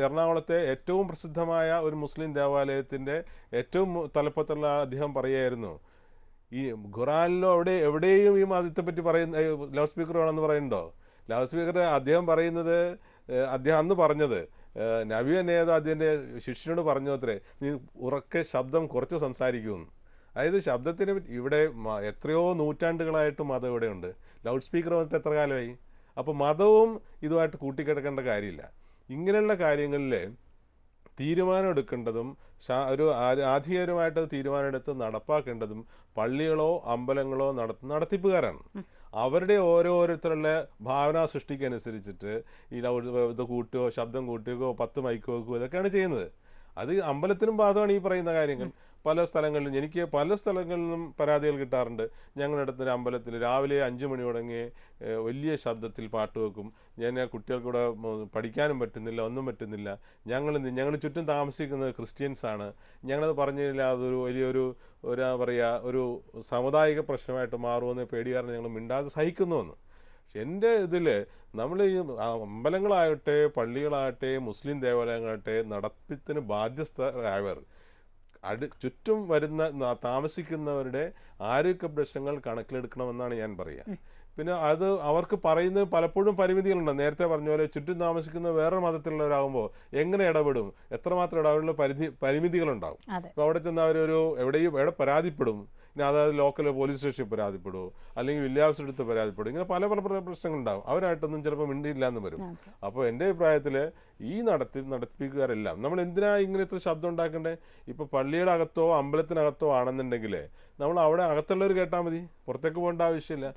എറണാകുളത്തെ ഏറ്റവും പ്രസിദ്ധമായ ഒരു മുസ്ലിം ദേവാലയത്തിൻ്റെ ഏറ്റവും തലപ്പത്തുള്ള അദ്ദേഹം പറയുമായിരുന്നു, ഈ ഖുറാനിലോ എവിടെയും ഈ മതത്തെപ്പറ്റി പറയുന്ന ലൗഡ് സ്പീക്കർ വേണമെന്ന് പറയുന്നുണ്ടോ? ലൗഡ് സ്പീക്കർ അദ്ദേഹം പറയുന്നത്, അദ്ദേഹം അന്ന് പറഞ്ഞത് നബി തന്നെ ഏതോ അതിൻ്റെ ശിഷ്യനോട് പറഞ്ഞു അത്രേ, നീ ഉറക്കെ ശബ്ദം കുറച്ച് സംസാരിക്കുമെന്ന്. അതായത് ശബ്ദത്തിന് ഇവിടെ എത്രയോ നൂറ്റാണ്ടുകളായിട്ട് മതം ഇവിടെയുണ്ട്. ലൗഡ് സ്പീക്കർ വന്നിട്ട് എത്ര കാലമായി? അപ്പോൾ മതവും ഇതുമായിട്ട് കൂട്ടിക്കിടക്കേണ്ട കാര്യമില്ല. ഇങ്ങനെയുള്ള കാര്യങ്ങളിൽ തീരുമാനം എടുക്കേണ്ടതും ഒരു ആധികാരികമായിട്ട് തീരുമാനമെടുത്ത് നടപ്പാക്കേണ്ടതും പള്ളികളോ അമ്പലങ്ങളോ നടത്തിപ്പുകാരാണ്. അവരുടെ ഓരോരുത്തരുടെ ഭാവന സൃഷ്ടിക്കനുസരിച്ചിട്ട് ഈ ഇത് കൂട്ടുകയോ ശബ്ദം കൂട്ടുകയോ 10 മൈക്ക് വെക്കുകയോ ഇതൊക്കെയാണ് ചെയ്യുന്നത്. അത് അമ്പലത്തിനും ബാധകമാണ് ഈ പറയുന്ന കാര്യങ്ങൾ. പല സ്ഥലങ്ങളിലും എനിക്ക് പല സ്ഥലങ്ങളിൽ നിന്നും പരാതികൾ കിട്ടാറുണ്ട്. ഞങ്ങളുടെ അടുത്തൊരു അമ്പലത്തിൽ രാവിലെ 5 മണി തുടങ്ങി വലിയ ശബ്ദത്തിൽ പാട്ട് വെക്കും. കുട്ടികൾക്കൂടെ പഠിക്കാനും പറ്റുന്നില്ല, ഒന്നും പറ്റുന്നില്ല. ഞങ്ങൾ ചുറ്റും താമസിക്കുന്നത് ക്രിസ്ത്യൻസാണ്. ഞങ്ങളത് പറഞ്ഞില്ല, അതൊരു വലിയൊരു ഒരു സാമുദായിക പ്രശ്നമായിട്ട് മാറുമെന്ന് പേടി കാരണം ഞങ്ങൾ മിണ്ടാതെ സഹിക്കുന്നുവെന്ന്. പക്ഷെ എൻ്റെ ഇതിൽ നമ്മൾ ഈ അമ്പലങ്ങളാകട്ടെ പള്ളികളാകട്ടെ മുസ്ലിം ദേവാലയങ്ങളാകട്ടെ നടത്തിപ്പിന് ബാധ്യസ്ഥരായവർ ചുറ്റും വരുന്ന താമസിക്കുന്നവരുടെ ആരോഗ്യ പ്രശ്നങ്ങൾ കണക്കിലെടുക്കണമെന്നാണ് ഞാൻ പറയുക. പിന്നെ അത് അവർക്ക് പറയുന്നത് പലപ്പോഴും പരിമിതികളുണ്ട്. നേരത്തെ പറഞ്ഞ പോലെ ചുറ്റും താമസിക്കുന്ന വേറൊരു മതത്തിലുള്ളവരാകുമ്പോൾ എങ്ങനെ ഇടപെടും, എത്രമാത്രം ഇടപെടുന്ന പരിമിതികളുണ്ടാവും. അപ്പോൾ അവിടെ ചെന്ന് എവിടെ പരാതിപ്പെടും, പിന്നെ അതായത് ലോക്കൽ പോലീസ് സ്റ്റേഷനിൽ പരാതിപ്പെടുമോ, അല്ലെങ്കിൽ വില്ലേജ് എടുത്ത് പരാതിപ്പെടും. ഇങ്ങനെ പല പല പ്രശ്നങ്ങളുണ്ടാകും. അവരായിട്ടൊന്നും ചിലപ്പോൾ മിണ്ടിയില്ല എന്ന് വരും. അപ്പോൾ എൻ്റെ അഭിപ്രായത്തിൽ ഈ നടത്തിപ്പിക്കാരെല്ലാം നമ്മൾ എന്തിനാ ഇങ്ങനത്തെ ശബ്ദം ഉണ്ടാക്കണ്ടേ? ഇപ്പോൾ പള്ളിയുടെ അകത്തോ അമ്പലത്തിനകത്തോ ആണെന്നുണ്ടെങ്കിൽ നമ്മൾ അവിടെ അകത്തുള്ളവർ കേട്ടാൽ മതി, പുറത്തേക്ക് പോകേണ്ട ആവശ്യമില്ല.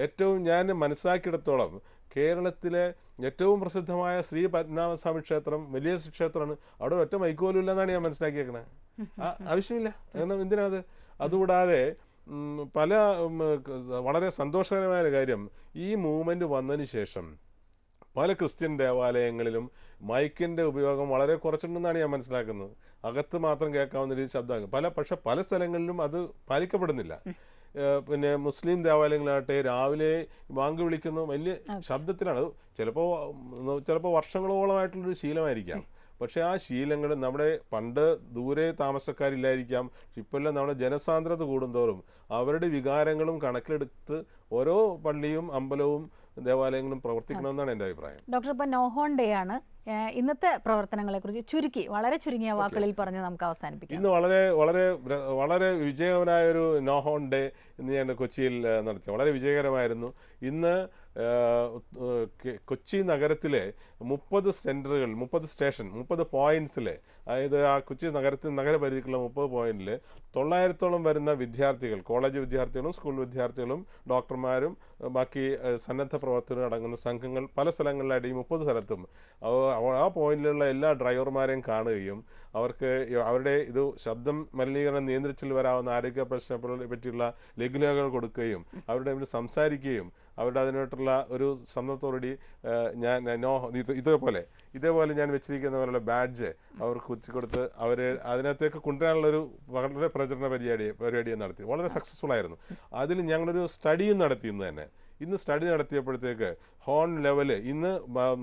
ഏറ്റവും ഞാൻ മനസ്സിലാക്കിയിടത്തോളം കേരളത്തിലെ ഏറ്റവും പ്രസിദ്ധമായ ശ്രീ പത്മനാഭസ്വാമി ക്ഷേത്രം വലിയ ക്ഷേത്രമാണ്. അവിടെ ഒറ്റ മൈക്കോലും ഇല്ലെന്നാണ് ഞാൻ മനസ്സിലാക്കിയേക്കണത്. ആവശ്യമില്ല. കാരണം എന്തിനാത്? അതുകൂടാതെ പല വളരെ സന്തോഷകരമായ കാര്യം, ഈ മൂവ്മെൻറ്റ് വന്നതിന് ശേഷം പല ക്രിസ്ത്യൻ ദേവാലയങ്ങളിലും മൈക്കിൻ്റെ ഉപയോഗം വളരെ കുറച്ചിട്ടുണ്ടെന്നാണ് ഞാൻ മനസ്സിലാക്കുന്നത്. അകത്ത് മാത്രം കേൾക്കാവുന്ന രീതി ശബ്ദം പക്ഷെ പല സ്ഥലങ്ങളിലും അത് പാലിക്കപ്പെടുന്നില്ല. പിന്നെ മുസ്ലിം ദേവാലയങ്ങളാകട്ടെ രാവിലെ ബാങ്ക് വിളിക്കുന്നു വലിയ ശബ്ദത്തിലാണ്. ചിലപ്പോൾ വർഷങ്ങളോളമായിട്ടുള്ളൊരു ശീലമായിരിക്കാം. പക്ഷേ ആ ശീലങ്ങൾ നമ്മുടെ പണ്ട് ദൂരെ താമസക്കാരില്ലായിരിക്കാം. ഇപ്പോഴെല്ലാം നമ്മുടെ ജനസാന്ദ്രത കൂടുന്തോറും അവരുടെ വികാരങ്ങളും കണക്കിലെടുത്ത് ഓരോ പള്ളിയും അമ്പലവും ദേവാലയങ്ങളും പ്രവർത്തിക്കണമെന്നാണ് എൻ്റെ അഭിപ്രായം. ഡോക്ടർ, ഇപ്പം നോഹോൺ ഡേ ആണ്. ഇന്നത്തെ പ്രവർത്തനങ്ങളെക്കുറിച്ച് ചുരുക്കി വളരെ ചുരുങ്ങിയ വാക്കുകളിൽ പറഞ്ഞ് നമുക്ക് അവസാനിപ്പിക്കാം. ഇന്ന് വളരെ വളരെ വളരെ വിജയകരമായൊരു നോഹോൺ ഡേ ഇന്ന് ഞാൻ കൊച്ചിയിൽ നടത്തി. വളരെ വിജയകരമായിരുന്നു. ഇന്ന് കൊച്ചി നഗരത്തിലെ 30 സെൻറ്ററുകൾ, 30 സ്റ്റേഷൻ, 30 പോയിൻറ്റ്സിൽ, അതായത് ആ കൊച്ചി നഗരപരിധിക്കുള്ള 30 പോയിന്റിൽ 900ഓളം വരുന്ന വിദ്യാർത്ഥികൾ, കോളേജ് വിദ്യാർത്ഥികളും സ്കൂൾ വിദ്യാർത്ഥികളും ഡോക്ടർമാരും ബാക്കി സന്നദ്ധ പ്രവർത്തകരും അടങ്ങുന്ന സംഘങ്ങൾ പല സ്ഥലങ്ങളിലായിട്ട് ഈ 30 സ്ഥലത്തും ആ പോയിന്റിലുള്ള എല്ലാ ഡ്രൈവർമാരെയും കാണുകയും അവരുടെ ശബ്ദം മലിനീകരണം നിയന്ത്രിച്ചിൽ വരാവുന്ന ആരോഗ്യ പ്രശ്നങ്ങളെ പറ്റിയുള്ള ലഘുലേഖകൾ കൊടുക്കുകയും അവരുടെ സംസാരിക്കുകയും അവരുടെ അതിനായിട്ടുള്ള ഒരു സമ്മതത്തോടുകൂടി ഇതേപോലെ ഞാൻ വെച്ചിരിക്കുന്ന പോലുള്ള ബാഡ്ജ് അവർക്ക് കുത്തിക്കൊടുത്ത് അതിനകത്തേക്ക് കൊണ്ടുവരാനുള്ളൊരു വളരെ പ്രചരണ പരിപാടിയും നടത്തി. വളരെ സക്സസ്ഫുൾ ആയിരുന്നു. അതിൽ ഞങ്ങളൊരു സ്റ്റഡിയും നടത്തി. ഇന്ന് സ്റ്റഡി നടത്തിയപ്പോഴത്തേക്ക് ഹോൺ ലെവല് ഇന്ന്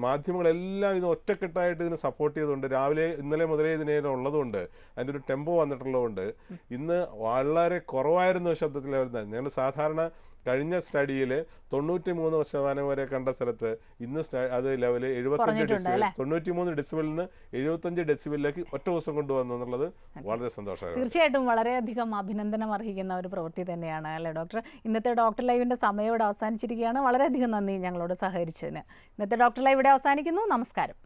മാധ്യമങ്ങളെല്ലാം ഇത് ഒറ്റക്കെട്ടായിട്ട് ഇതിന് സപ്പോർട്ട് ചെയ്തുകൊണ്ട് ഇന്നലെ മുതലേ ഉള്ളതുകൊണ്ട് അതിൻ്റെ ഒരു ടെമ്പോ വന്നിട്ടുള്ളതുകൊണ്ട് ഇന്ന് വളരെ കുറവായിരുന്നു ശബ്ദത്തിൽ വരുന്നത്. ഞങ്ങൾ സാധാരണ കഴിഞ്ഞ സ്റ്റഡിയിൽ 93% വരെ കണ്ട സ്ഥലത്ത് ഇന്ന് അത് ലെവല് 75 ഡെസിബിൾ, 93 ഡെസിബിളിൽ നിന്ന് 75 ഡെസിബിളിലേക്ക് ഒറ്റ ദിവസം കൊണ്ടുവന്നു എന്നുള്ളത് വളരെ സന്തോഷകരമാണ്. തീർച്ചയായിട്ടും വളരെയധികം അഭിനന്ദനം അർഹിക്കുന്ന ഒരു പ്രവൃത്തി തന്നെയാണ് അല്ലേ ഡോക്ടർ? ഇന്നത്തെ ഡോക്ടർ ലൈവിൻ്റെ സമയം ഇവിടെ അവസാനിച്ചിരിക്കുകയാണ്. വളരെയധികം നന്ദി ഞങ്ങളോട് സഹകരിച്ചതിന്. ഇന്നത്തെ ഡോക്ടർ ലൈവ് ഇവിടെ അവസാനിക്കുന്നു. നമസ്കാരം.